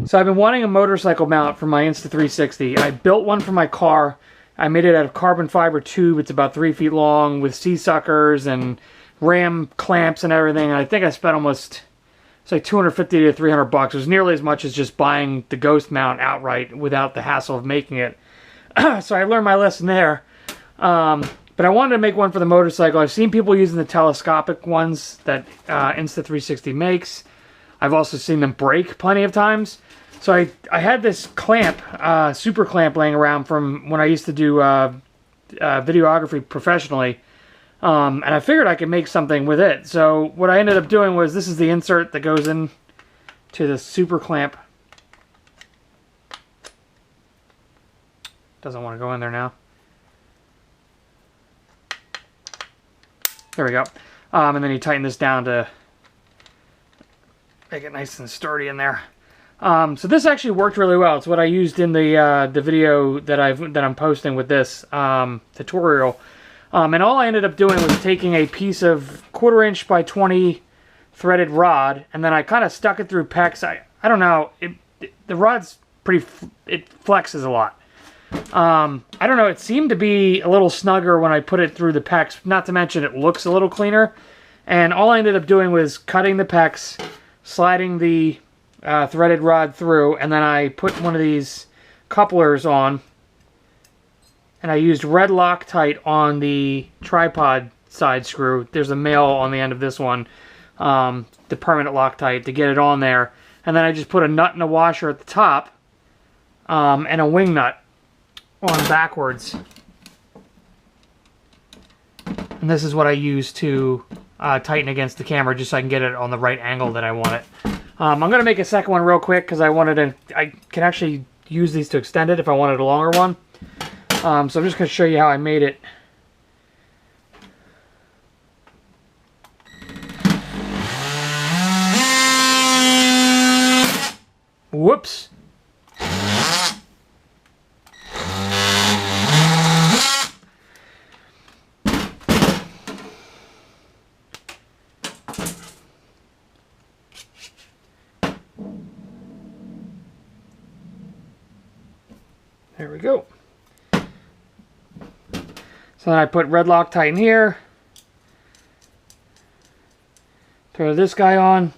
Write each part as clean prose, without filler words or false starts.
So I've been wanting a motorcycle mount for my Insta360. I built one for my car. I made it out of carbon fiber tube. It's about 3 feet long with C-suckers and ram clamps and everything. And I think I spent almost, it's like 250 to 300 bucks. It was nearly as much as just buying the Ghost mount outright without the hassle of making it. So I learned my lesson there. But I wanted to make one for the motorcycle. I've seen people using the telescopic ones that Insta360 makes. I've also seen them break plenty of times. So I had this clamp, super clamp laying around from when I used to do videography professionally. And I figured I could make something with it. So what I ended up doing was, this is the insert that goes in to the super clamp. Doesn't want to go in there now. There we go. And then you tighten this down to make it nice and sturdy in there. So this actually worked really well. It's what I used in the video that I'm posting with this tutorial. And all I ended up doing was taking a piece of 1/4 inch by 20 threaded rod, and then I kind of stuck it through PEX. I don't know. The rod's pretty. It flexes a lot. I don't know. It seemed to be a little snugger when I put it through the PEX. Not to mention it looks a little cleaner. And all I ended up doing was cutting the PEX, sliding the threaded rod through, and then I put one of these couplers on, and I used red Loctite on the tripod side screw. There's a male on the end of this one, the permanent Loctite, to get it on there. And then I just put a nut and a washer at the top, and a wing nut on backwards. And this is what I use to tighten against the camera, just so I can get it on the right angle that I want it. I'm going to make a second one real quick because I can actually use these to extend it if I wanted a longer one. So I'm just going to show you how I made it. Whoops. There we go. So then I put red Loctite in here. Throw this guy on.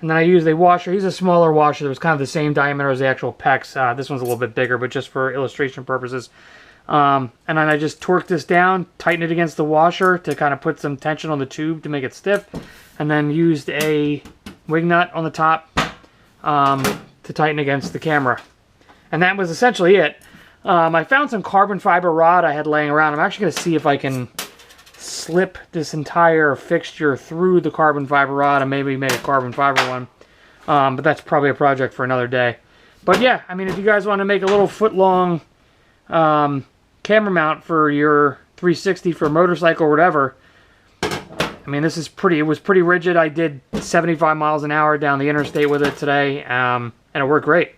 And then I used a washer. He's a smaller washer that was kind of the same diameter as the actual PEX. This one's a little bit bigger, but just for illustration purposes. And then I just torqued this down, tightened it against the washer to kind of put some tension on the tube to make it stiff. And then used a wing nut on the top to tighten against the camera. And that was essentially it. I found some carbon fiber rod I had laying around. I'm actually going to see if I can slip this entire fixture through the carbon fiber rod and maybe make a carbon fiber one. But that's probably a project for another day. But yeah, I mean, if you guys want to make a little foot-long camera mount for your 360 for a motorcycle or whatever, I mean, this is pretty. It was pretty rigid. I did 75 miles an hour down the interstate with it today, and it worked great.